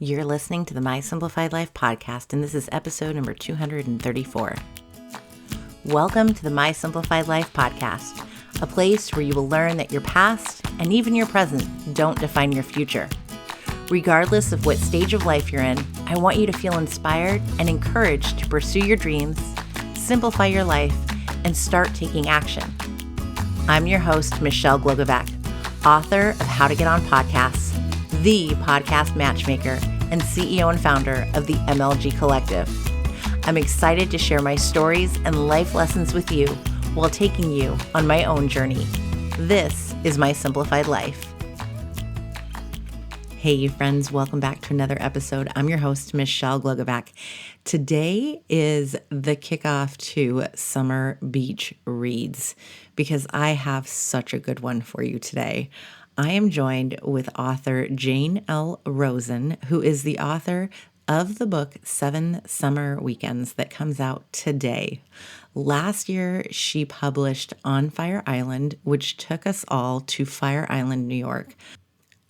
You're listening to the My Simplified Life podcast, and this is episode number 234. Welcome to the My Simplified Life podcast, a place where you will learn that your past and even your present don't define your future. Regardless of what stage of life you're in, I want you to feel inspired and encouraged to pursue your dreams, simplify your life, and start taking action. I'm your host, Michelle Glogovac, author of How to Get on Podcasts, the podcast matchmaker, and CEO and founder of the MLG Collective. I'm excited to share my stories and life lessons with you while taking you on my own journey. This is My Simplified Life. Hey, you friends, welcome back to another episode. I'm your host, Michelle Glogovac. Today is the kickoff to Summer Beach Reads because I have such a good one for you today. I am joined with author Jane L. Rosen, who is the author of the book 7 Summer Weekends that comes out today. Last year, she published On Fire Island, which took us all to Fire Island, New York.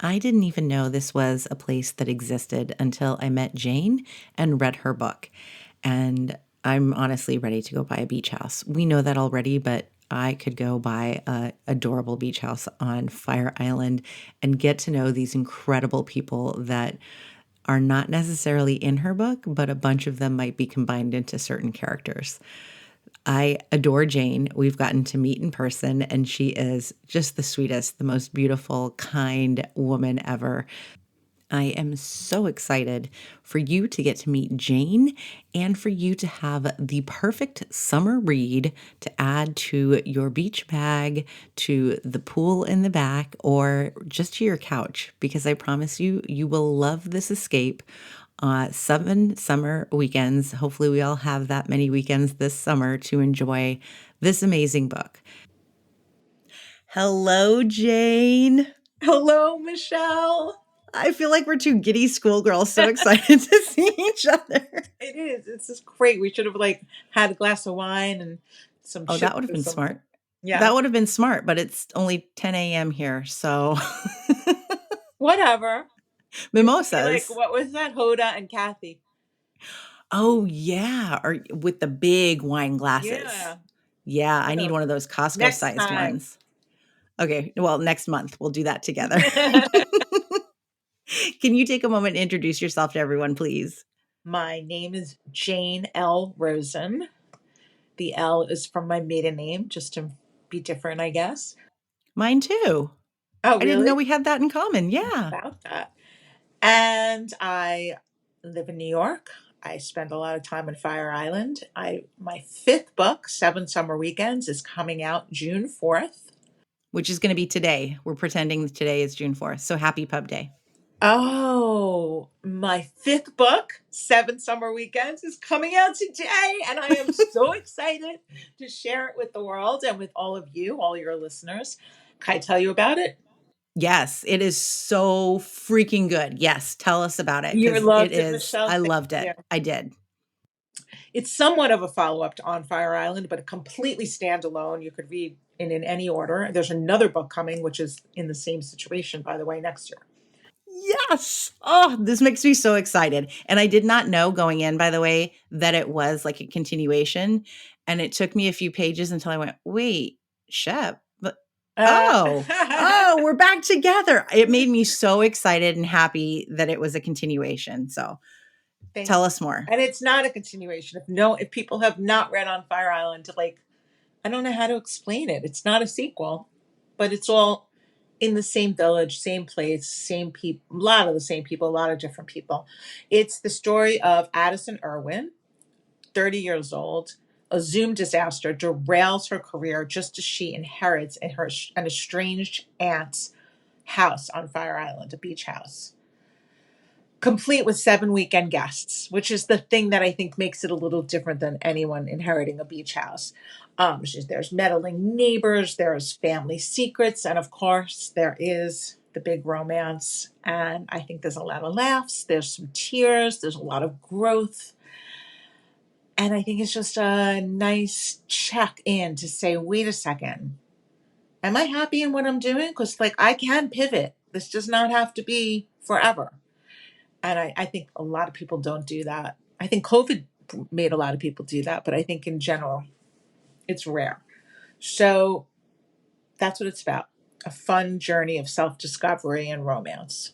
I didn't even know this was a place that existed until I met Jane and read her book. And I'm honestly ready to go buy a beach house. We know that already, but I could go buy an adorable beach house on Fire Island and get to know these incredible people that are not necessarily in her book, but a bunch of them might be combined into certain characters. I adore Jane. We've gotten to meet in person, and she is just the sweetest, the most beautiful, kind woman ever. I am so excited for you to get to meet Jane and for you to have the perfect summer read to add to your beach bag, to the pool in the back, or just to your couch, because I promise you, you will love this escape. 7 summer weekends. Hopefully we all have that many weekends this summer to enjoy this amazing book. Hello, Jane. Hello, Michelle. I feel like we're two giddy schoolgirls so excited to see each other. It is. It's just great. We should have had a glass of wine and some Oh, chips that would have or been something. smart. Yeah. That would have been smart, but it's only 10 a.m. here, so Whatever. It would be like, mimosas. what was that? Hoda and Kathy. Oh, yeah, or with the big wine glasses. Yeah. Yeah, I need So one of those next Costco-sized time. ones. Okay, well, next month we'll do that together. Can you take a moment and introduce yourself to everyone, please? My name is Jane L. Rosen. The L is from my maiden name, just to be different, I guess. Mine too. Oh, I didn't know really? we had that in common. Yeah. About that. And I live in New York. I spend a lot of time on Fire Island. My fifth book, 7 Summer Weekends, is coming out June 4th. Which is going to be today. We're pretending that today is June 4th. So happy Pub Day. Oh, my fifth book, 7 Summer Weekends, is coming out today. And I am so excited to share it with the world and with all of you, all your listeners. Can I tell you about it? Yes, it is so freaking good. Yes, tell us about it You because it loved it, is, Michelle. I Thank loved you. it. I did. It's somewhat of a follow-up to On Fire Island, but a completely standalone. You could read in any order. There's another book coming, which is in the same situation, by the way, next year. Yes. Oh, this makes me so excited. And I did not know going in, by the way, that it was like a continuation. And it took me a few pages until I went, wait, Shep, but Uh, oh, we're back together. It made me so excited and happy that it was a continuation. So Thank tell you. us more. And it's not a continuation. If people have not read On Fire Island, I don't know how to explain it. It's not a sequel, but it's all in the same village, same place, same people, a lot of the same people, a lot of different people. It's the story of Addison Irwin, 30 years old. A Zoom disaster derails her career just as she inherits an estranged aunt's house on Fire Island, a beach house, complete with 7 weekend guests, which is the thing that I think makes it a little different than anyone inheriting a beach house. There's meddling neighbors, there's family secrets, and of course, there is the big romance. And I think there's a lot of laughs, there's some tears, there's a lot of growth. And I think it's just a nice check in to say, wait a second, am I happy in what I'm doing? Because I can pivot. This does not have to be forever. And I think a lot of people don't do that. I think COVID made a lot of people do that, but I think in general, it's rare. So that's what it's about, a fun journey of self discovery and romance.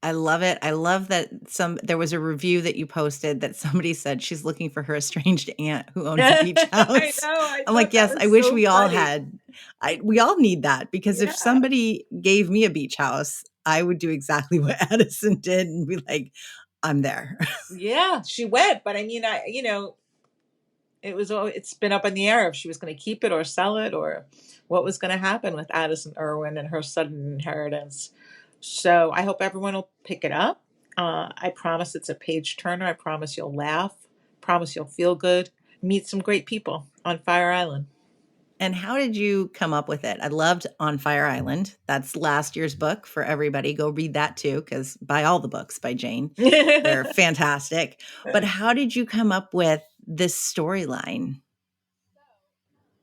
I love it. I love that there was a review that you posted that somebody said she's looking for her estranged aunt who owns a beach I house. know. I I'm thought like, that yes, I was wish so we all funny. had. We all need that because if Yeah. somebody gave me a beach house, I would do exactly what Addison did and be like, I'm there. Yeah, she went, but I mean, it's been up in the air if she was going to keep it or sell it or what was going to happen with Addison Irwin and her sudden inheritance. So I hope everyone will pick it up. I promise it's a page turner. I promise you'll laugh. Promise you'll feel good. Meet some great people on Fire Island. And how did you come up with it? I loved On Fire Island. That's last year's book for everybody. Go read that too, because buy all the books by Jane. They're fantastic. But how did you come up with this storyline?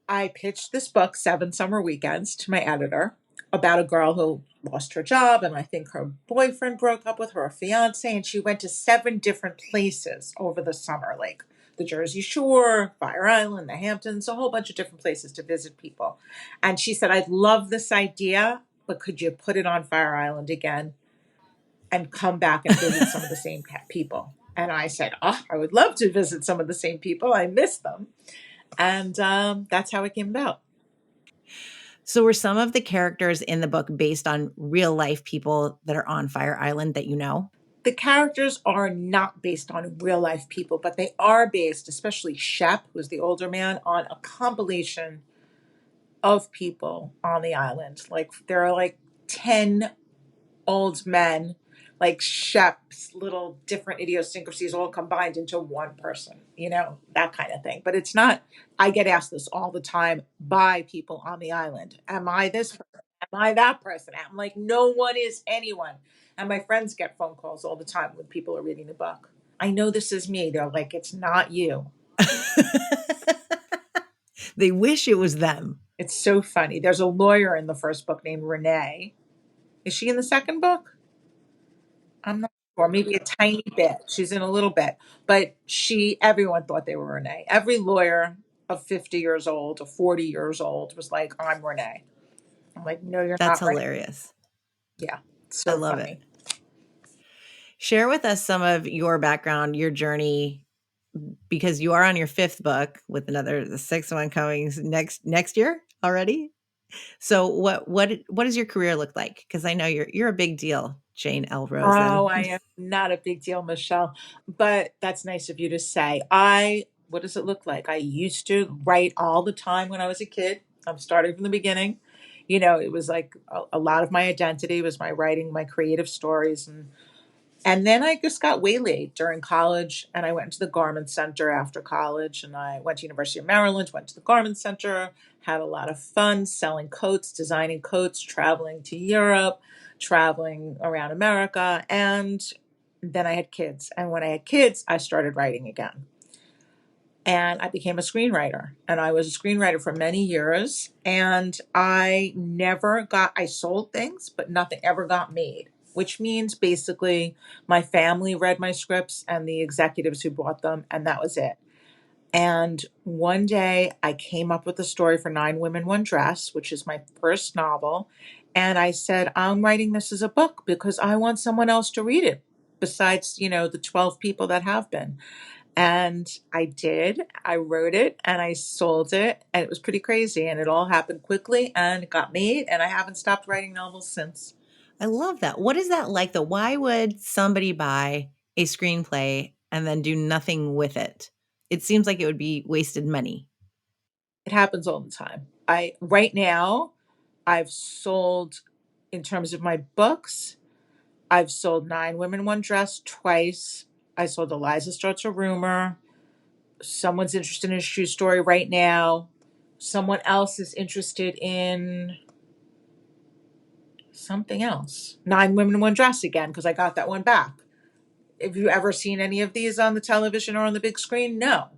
I pitched this book, Seven Summer Weekends, to my editor about a girl who lost her job, and I think her boyfriend broke up with her, fiance, and she went to seven different places over the summer, like the Jersey Shore, Fire Island, the Hamptons, a whole bunch of different places to visit people. And she said, "I love this idea, but could you put it on Fire Island again and come back and visit some of the same people?" And I said, "Oh, I would love to visit some of the same people. I miss them." And that's how it came about. So, were some of the characters in the book based on real life people that are on Fire Island that you know? The characters are not based on real life people, but they are based, especially Shep, who's the older man, on a compilation of people on the island. Like there are like 10 old men, like Shep's little different idiosyncrasies all combined into one person, that kind of thing. But it's not, I get asked this all the time by people on the island. Am I this person? Am I that person? I'm like, no one is anyone. And my friends get phone calls all the time when people are reading the book. I know this is me. They're like, it's not you. They wish it was them. It's so funny. There's a lawyer in the first book named Renee. Is she in the second book? I'm not sure, maybe a tiny bit. She's in a little bit, but everyone thought they were Renee. Every lawyer of 50 years old or 40 years old was like, I'm Renee. I'm like, no, you're That's not Renee. hilarious. Yeah, I so love it. funny. Share with us some of your background, your journey, because you are on your fifth book with the sixth one coming next year already. So what does your career look like? Because I know you're a big deal, Jane L. Oh, Rosen. I am not a big deal, Michelle, but that's nice of you to say. What does it look like? I used to write all the time when I was a kid. I'm starting from the beginning. It was like a lot of my identity was my writing, my creative stories, and then I just got waylaid during college, and I went to the Garment Center after college, and I went to University of Maryland, went to the Garment Center, had a lot of fun selling coats, designing coats, traveling to Europe, traveling around America, and then I had kids. And when I had kids, I started writing again. And I became a screenwriter. And I was a screenwriter for many years. And I sold things, but nothing ever got made, which means basically my family read my scripts and the executives who bought them, and that was it. And one day I came up with a story for Nine Women, One Dress, which is my first novel. And I said, I'm writing this as a book because I want someone else to read it besides, the 12 people that have been. And I did. I wrote it and I sold it, and it was pretty crazy. And it all happened quickly and it got made. And I haven't stopped writing novels since. I love that. What is that like though? Why would somebody buy a screenplay and then do nothing with it? It seems like it would be wasted money. It happens all the time. Right now, I've sold, in terms of my books, I've sold Nine Women, One Dress twice. I sold Eliza Starts a Rumor. Someone's interested in a shoe story right now. Someone else is interested in something else. Nine Women, One Dress again, because I got that one back. Have you ever seen any of these on the television or on the big screen? No.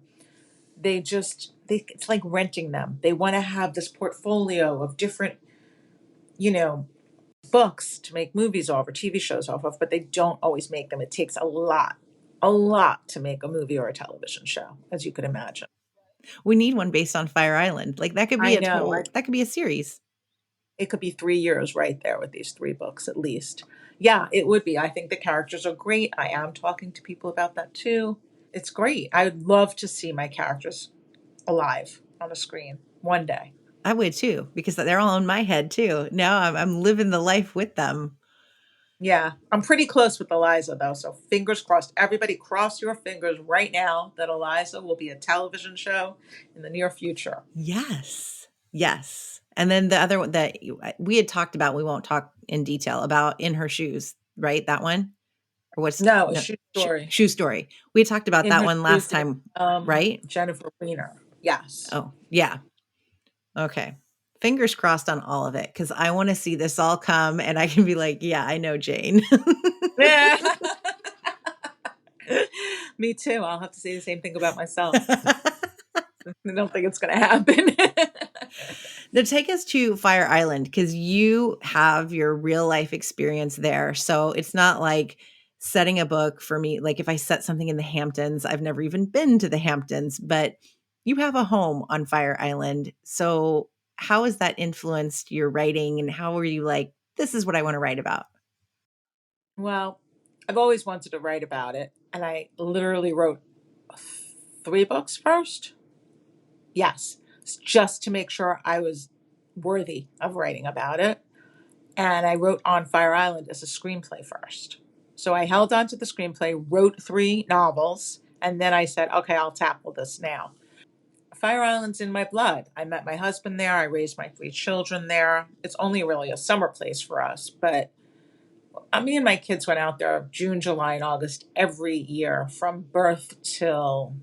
It's like renting them. They want to have this portfolio of different, you know, books to make movies off or TV shows off of, but they don't always make them. It takes a lot to make a movie or a television show, as you could imagine. We need one based on Fire Island. Like that could be I know. that could be a series. It could be 3 years right there with these three books at least. Yeah, it would be. I think the characters are great. I am talking to people about that too. It's great. I would love to see my characters alive on a screen one day. I would too, because they're all in my head too. Now I'm living the life with them. Yeah, I'm pretty close with Eliza though, so fingers crossed. Everybody cross your fingers right now that Eliza will be a television show in the near future. Yes. Yes. And then the other one that we had talked about, we won't talk in detail about In Her Shoes, right? That one? Or what's No, a no shoe story. shoe story. We had talked about In that her one shoes last is time, right? Jennifer Weiner. Yes. Oh, yeah. Okay. Fingers crossed on all of it because I want to see this all come and I can be like, yeah, I know Jane. Yeah. Me too. I'll have to say the same thing about myself. I don't think it's going to happen. Now take us to Fire Island because you have your real life experience there. So it's not like setting a book for me. Like if I set something in the Hamptons, I've never even been to the Hamptons, but you have a home on Fire Island. So how has that influenced your writing and how were you like, this is what I want to write about? Well, I've always wanted to write about it, and I literally wrote 3 books first. Yes, just to make sure I was worthy of writing about it. And I wrote On Fire Island as a screenplay first. So I held on to the screenplay, wrote 3 novels, and then I said, okay, I'll tackle this now. Fire Island's in my blood. I met my husband there. I raised my 3 children there. It's only really a summer place for us, but me and my kids went out there June, July, and August every year from birth till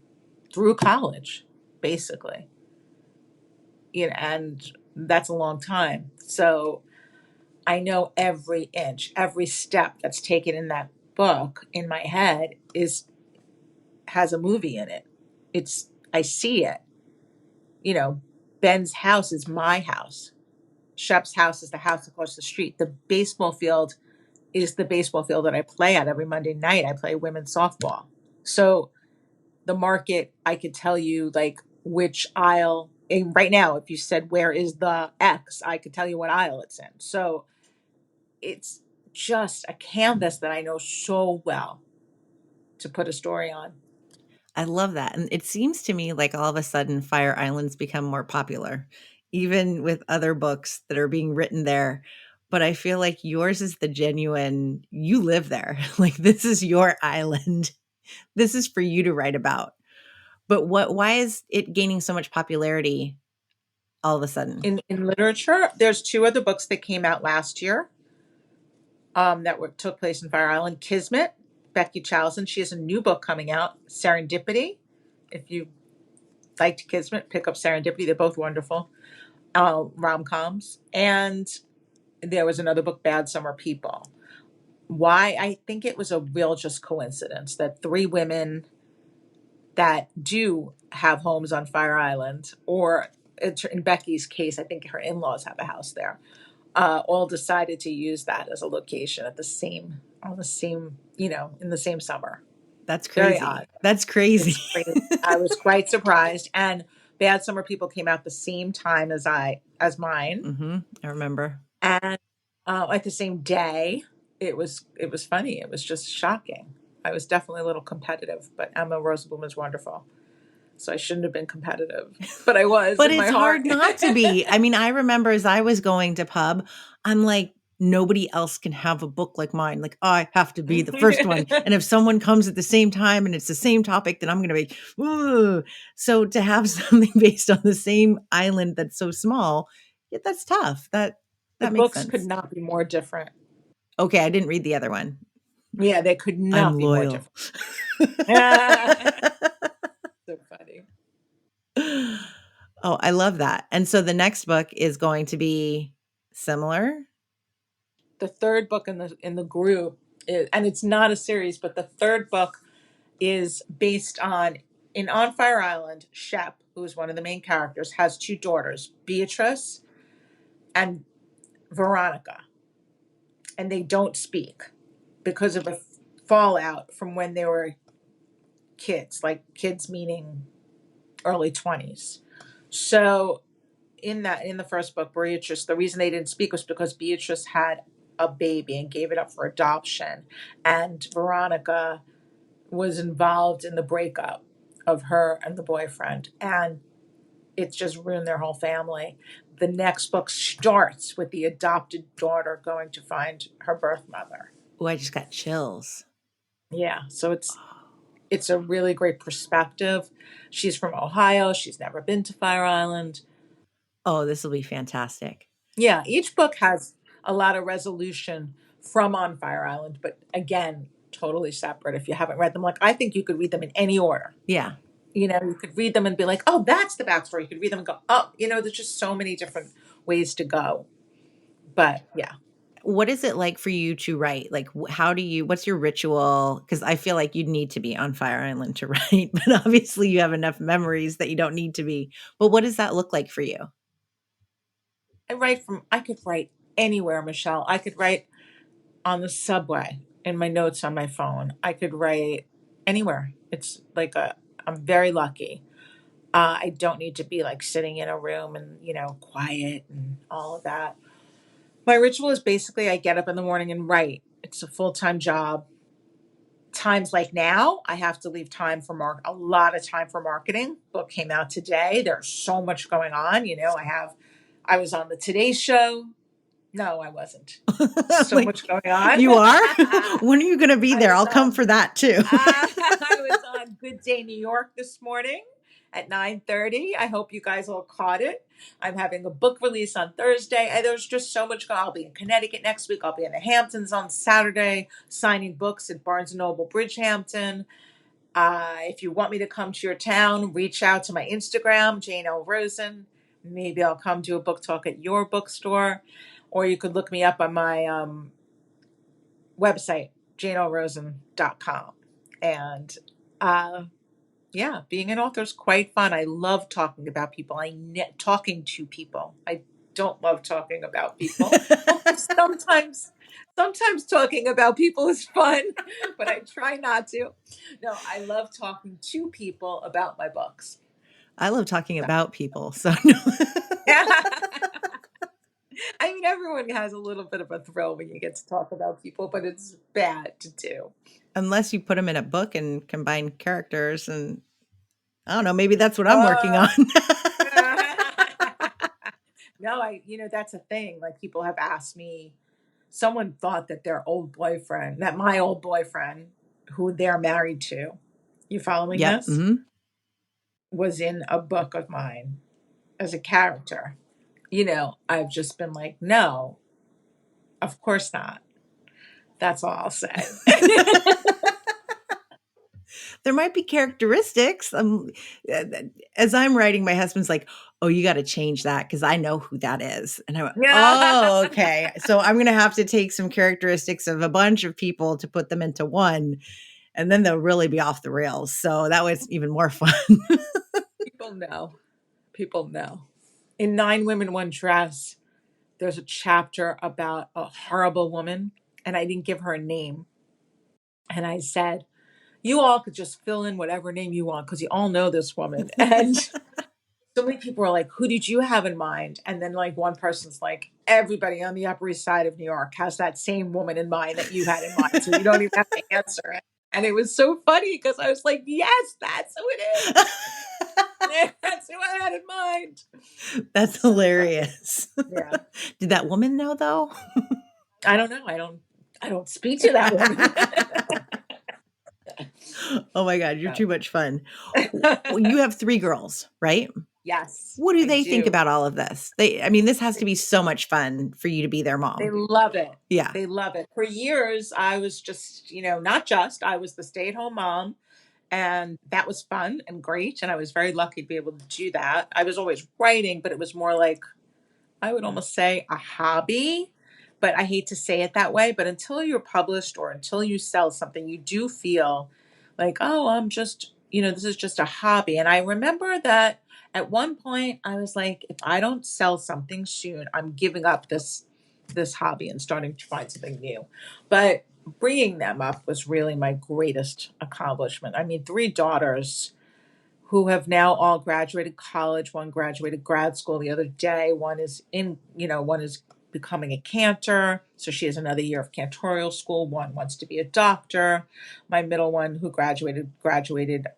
through college, basically. And that's a long time. So I know every inch, every step that's taken in that book in my head is has a movie in it. I see it. You know, Ben's house is my house. Shep's house is the house across the street. The baseball field is the baseball field that I play at every Monday night. I play women's softball. So the market, I could tell you like which aisle. And right now, if you said where is the X, I could tell you what aisle it's in. So it's just a canvas that I know so well to put a story on. I love that. And it seems to me like all of a sudden Fire Islands become more popular, even with other books that are being written there. But I feel like yours is the genuine, you live there. Like this is your island. This is for you to write about. But why is it gaining so much popularity all of a sudden? In literature, there's 2 other books that came out last year took place in Fire Island. Kismet, Becky Chowson. She has a new book coming out, Serendipity. If you liked Kismet, pick up Serendipity. They're both wonderful rom-coms. And there was another book, Bad Summer People. Why? I think it was a real just coincidence that 3 women that do have homes on Fire Island, or in Becky's case, I think her in-laws have a house there, all decided to use that as a location on the same, in the same summer. That's Very odd. crazy. That's crazy. It's crazy. I was quite surprised. And Bad Summer People came out the same time as mine, I remember. and at the same day. It was funny. It was just shocking. I was definitely a little competitive, but Emma Rosenblum is wonderful. So I shouldn't have been competitive, but I was But in my it's heart. hard not to be. I mean, I remember as I was going to pub, I'm like, nobody else can have a book like mine. Like, I have to be the first one. And if someone comes at the same time and it's the same topic, then I'm going to be, ooh. So to have something based on the same island that's so small, yeah, that's tough. The That makes books could sense. not be more different. Okay, I didn't read the other one. Yeah, they could I'm not be more loyal. different. So funny. Oh, I love that. And so the next book is going to be similar. The third book in the group and it's not a series, but the third book is based on Fire Island. Shep, who is one of the main characters, has 2 daughters, Beatrice and Veronica. and they don't speak because of a fallout from when they were kids, like kids meaning early 20s. So in the first book, Beatrice, the reason they didn't speak was because Beatrice had a baby and gave it up for adoption, and Veronica was involved in the breakup of her and the boyfriend, and it just ruined their whole family. The next book starts with the adopted daughter going to find her birth mother. Oh, I just got chills. Yeah, so it's a really great perspective. She's from Ohio. She's never been to Fire Island. Oh, this will be fantastic. Yeah, each book has a lot of resolution from On Fire Island, but again, totally separate if you haven't read them. Like, I think you could read them in any order. Yeah. You know, you could read them and be like, oh, that's the backstory. You could read them and go, oh, you know, there's just so many different ways to go. But yeah. What is it like for you to write? Like, how do you, what's your ritual? Because I feel like you'd need to be on Fire Island to write, but obviously you have enough memories that you don't need to be. But what does that look like for you? I could write anywhere, Michelle. I could write on the subway in my notes on my phone. I could write anywhere. It's like I'm very lucky. I don't need to be like sitting in a room and, you know, quiet and all of that. My ritual is basically I get up in the morning and write. It's a full-time job. Times like now, I have to leave time for a lot of time for marketing. Book came out today. There's so much going on. You know, I was on the Today Show. No, I wasn't. So Like, much going on. you are? When are you going to be I there? was I'll come on for that too. I was on Good Day New York this morning at 9:30. I hope you guys all caught it. I'm having a book release on Thursday. And there's just so much going on. I'll be in Connecticut next week. I'll be in the Hamptons on Saturday signing books at Barnes& Noble Bridgehampton. If you want me to come to your town, reach out to my Instagram, Jane L. Rosen. Maybe I'll come to a book talk at your bookstore. Or you could look me up on my website, janeLrosen.com. And uh, yeah, being an author is quite fun. I love talking about people. Talking to people. I don't love talking about people. Although sometimes talking about people is fun, but I try not to. No, I love talking to people about my books. I love talking So, about people. So, no. yeah. I mean, everyone has a little bit of a thrill when you get to talk about people, but it's bad to do. Unless you put them in a book and combine characters, and I don't know, maybe that's what I'm working on. Uh, no, that's a thing. Like people have asked me, someone thought that my old boyfriend, who they're married to, you following Yep. this, was in a book of mine as a character. You know, I've just been like, no, of course not. That's all I'll say. There might be characteristics. Uh, as I'm writing, my husband's like, "Oh, you got to change that because I know who that is." And I went, "Oh, okay." So I'm going to have to take some characteristics of a bunch of people to put them into one, and then they'll really be off the rails. So that was even more fun. People know. People know. In Nine Women, One Dress, there's a chapter about a horrible woman, and I didn't give her a name. And I said, you all could just fill in whatever name you want because you all know this woman. And so many people are like, who did you have in mind? And then like one person's like, everybody on the Upper East Side of New York has that same woman in mind that you had in mind. So you don't even have to answer it. And it was so funny because I was like, yes, that's who it is. That's who I had in mind. That's So funny. hilarious. Yeah. Did that woman know though? I don't know. I don't speak to that woman. Oh my God, you're So. too much fun. Well, you have 3 girls, right? Yes, What do I they think do. about all of this? I mean, this has to be so much fun for you to be their They mom. love it. Yeah. They love it. For years, I was just, not just, I was the stay-at-home mom, and that was fun and great. And I was very lucky to be able to do that. I was always writing, but it was more like, I would almost say a hobby, but I hate to say it that way. But until you're published or until you sell something, you do feel like, oh, I'm just, this is just a hobby. And I remember that at one point I was like, if I don't sell something soon, I'm giving up this this hobby and starting to find something new. But bringing them up was really my greatest accomplishment. I mean, three daughters who have now all graduated college. One graduated grad school the other day. One is one is becoming a cantor. So she has another year of cantorial school. One wants to be a doctor. My middle one, who graduated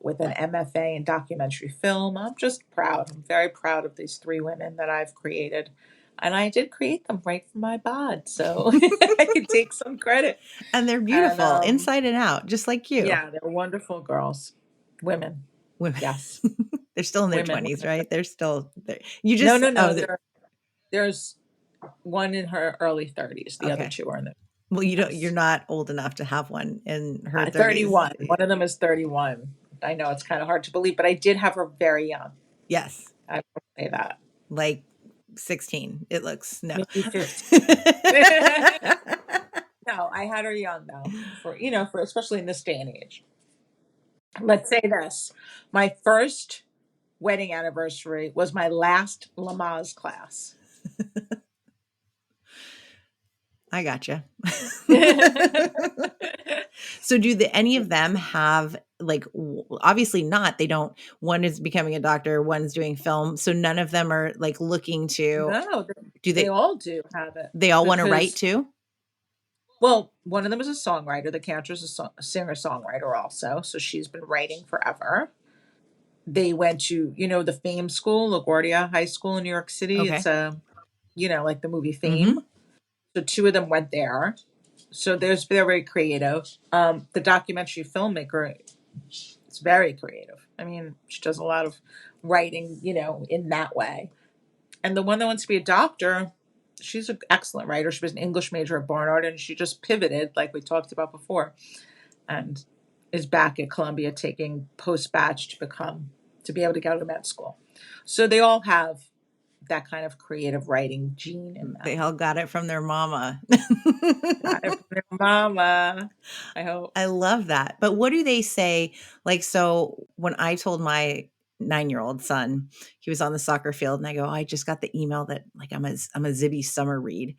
with an MFA in documentary film. I'm just proud. I'm very proud of these three women that I've created. And I did create them right from my bod. So I can take some credit. And they're And beautiful inside and out, just like you. yeah, they're wonderful girls. Women. Women. Yes. They're still in their Women, 20s, women. right? They're still there. You No, just, no, oh, no. There's one in her early 30s. The other okay. two are in the Well, you're yes. not old enough to have one in her 30s. 31. One of them is 31. I know it's kind of hard to believe, but I did have her very young. Yes. I will say that. Like 16. It looks, no. Maybe 15. No, I had her young though, for especially in this day and age. Let's say this. My first wedding anniversary was my last Lamaze class. I gotcha. So any of them have like, obviously not, they don't, one is becoming a doctor, one's doing film. So none of them are like looking to, No, do they they, all do have it they all want to write because, too? well, one of them is a songwriter. The cantor is a singer-songwriter also, so she's been writing forever. They went to, the Fame School, LaGuardia High School in New York City. It's Okay. like the movie Fame. Mm-hmm. So two of them went there. So they're very creative. The documentary filmmaker is very creative. I mean, she does a lot of writing, in that way. And the one that wants to be a doctor, she's an excellent writer. She was an English major at Barnard, and she just pivoted, like we talked about before, and is back at Columbia taking post-batch to be able to go to med school. So they all have that kind of creative writing gene in They them. all got it from their mama. Got it from their mama, I hope. I love that. But what do they say? Like, so when I told my 9-year-old son, he was on the soccer field, and I go, oh, I just got the email that like I'm a Zibby summer read.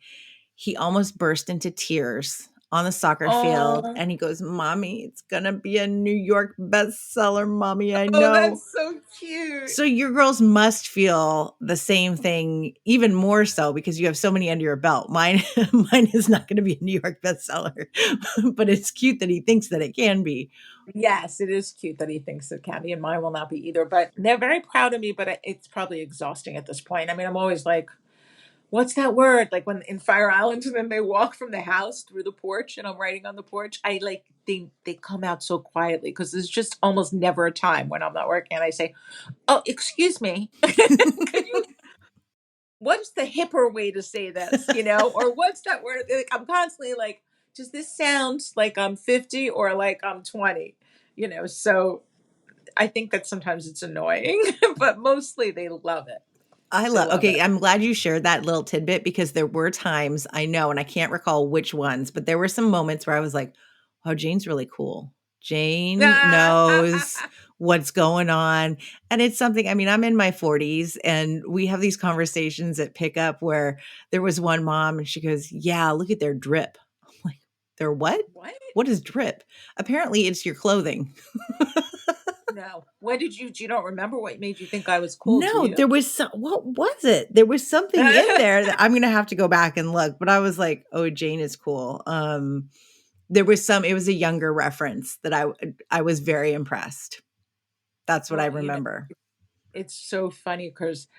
He almost burst into tears on the soccer field, Oh, and he goes, Mommy, it's gonna be a New York bestseller, Mommy. I oh, know. that's so cute. So your girls must feel the same thing, even more so because you have so many under your belt. Mine, mine is not going to be a New York bestseller, but it's cute that he thinks that it can be. Yes, it is cute that he thinks it can be, and mine will not be either. But they're very proud of me, but it's probably exhausting at this point. I mean, I'm always like, what's that word? Like when in Fire Island, and then they walk from the house through the porch, and I'm writing on the porch. I like they come out so quietly because there's just almost never a time when I'm not working, and I say, "Oh, excuse me, could you? What's the hipper way to say this? Or what's that word?" Like, I'm constantly like, "Does this sound like I'm 50 or like I'm 20?" So I think that sometimes it's annoying, but mostly they love it. I They love love okay, it. I'm glad you shared that little tidbit because there were times I know, and I can't recall which ones, but there were some moments where I was like, "Oh, Jane's really cool. Jane knows what's going on." And it's something, I mean, I'm in my 40s and we have these conversations at pickup where there was one mom and she goes, "Yeah, look at their drip." I'm like, "Their what? What? What is drip?" Apparently, it's your clothing. No. What did you don't remember what made you think I was cool, do No, you? there was what was it? There was something in there that I'm gonna have to go back and look, but I was like, "Oh, Jane is cool." There was it was a younger reference that I was very impressed. That's what I Well, remember. it's so funny because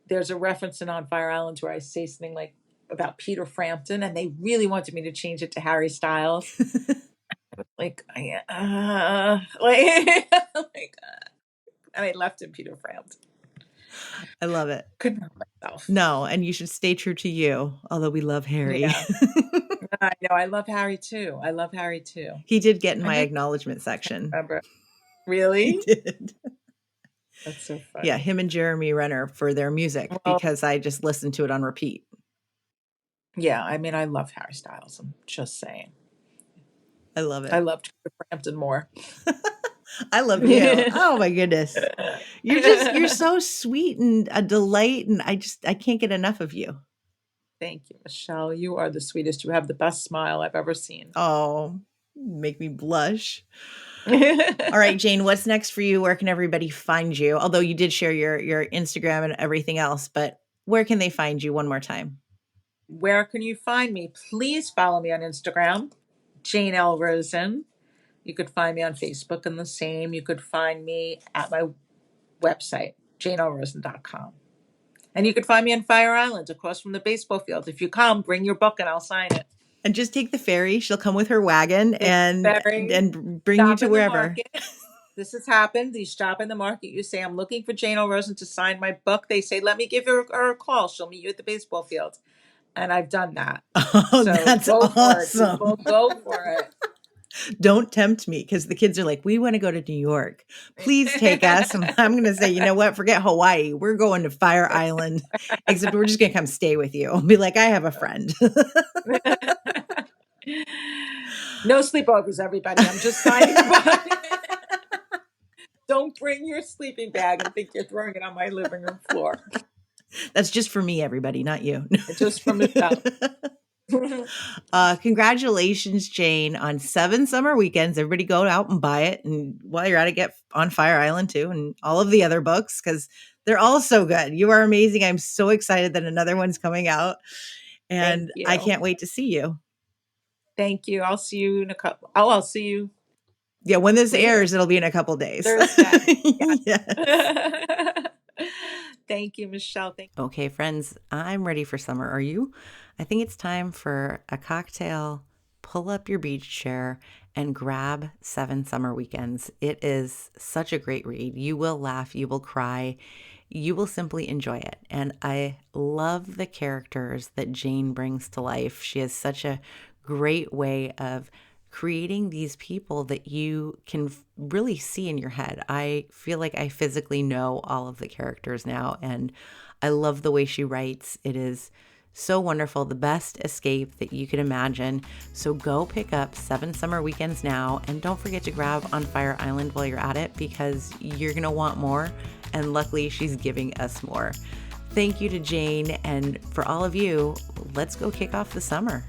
there's a reference in On Fire Island where I say something like about Peter Frampton, and they really wanted me to change it to Harry Styles. Like, like, and I left in Peter Frampton. I love it. Couldn't help myself. No, and you should stay true to you, although we love Harry. Yeah, I know. I love Harry too. I love Harry too. He did get in I my never acknowledgement section. remember. He Really? did. That's so Yeah, funny. him and Jeremy Renner for their music Well, because I just listened to it on repeat. yeah. I mean, I love Harry Styles. I'm just saying. I love I it. loved Peter Frampton more. I love you. Oh my goodness. You're so sweet and a delight, and I can't get enough of you. Thank you, Michelle. You are the sweetest. You have the best smile I've ever seen. Oh, make me blush. All right, Jane, what's next for you? Where can everybody find you? Although you did share your Instagram and everything else, but where can they find you one more time? Where can you find me? Please follow me on Instagram, Jane L. Rosen. You could find me on Facebook and the same. You could find me at my website, janeLrosen.com. And you could find me on Fire Island across from the baseball field. If you come, bring your book and I'll sign it. And just take the ferry. She'll come with her wagon Take the and ferry, bring you stop to in the wherever. market. This has happened. You stop in the market. You say, I'm looking for Jane L. Rosen to sign my book. They say, let me give her a call. She'll meet you at the baseball field. And I've done that. Oh, So that's go for it, awesome. people. Go for it. Don't tempt me because the kids are like, we want to go to New York. Please take us. And I'm going to say, you know what? Forget Hawaii. We're going to Fire Island, except we're just going to come stay with you. I'll be like, I have a friend. No sleepovers, everybody. I'm just signing the book. Don't bring your sleeping bag and think you're throwing it on my living room floor. That's just for me, everybody, not you. It's just for Michelle. Congratulations, Jane, on 7 summer weekends. Everybody go out and buy it. And while you're at it, get on Fire Island too, and all of the other books because they're all so good. You are amazing. I'm so excited that another one's coming out. Thank And I you. can't wait to see you. Thank you. I'll see you in a couple. Oh, I'll see you Yeah, when this later. airs, it'll be in a couple days. Thursday. Yes. Thank you, Michelle. Thank Okay, friends, I'm ready for summer. Are you? I think it's time for a cocktail, pull up your beach chair, and grab 7 summer weekends. It is such a great read. You will laugh, you will cry, you will simply enjoy it. And I love the characters that Jane brings to life. She has such a great way of creating these people that you can really see in your head. I feel like I physically know all of the characters now, and I love the way she writes. It is so wonderful, the best escape that you could imagine. So go pick up 7 summer weekends now, and don't forget to grab on Fire Island while you're at it because you're going to want more, and luckily she's giving us more. Thank you to Jane, and for all of you, let's go kick off the summer.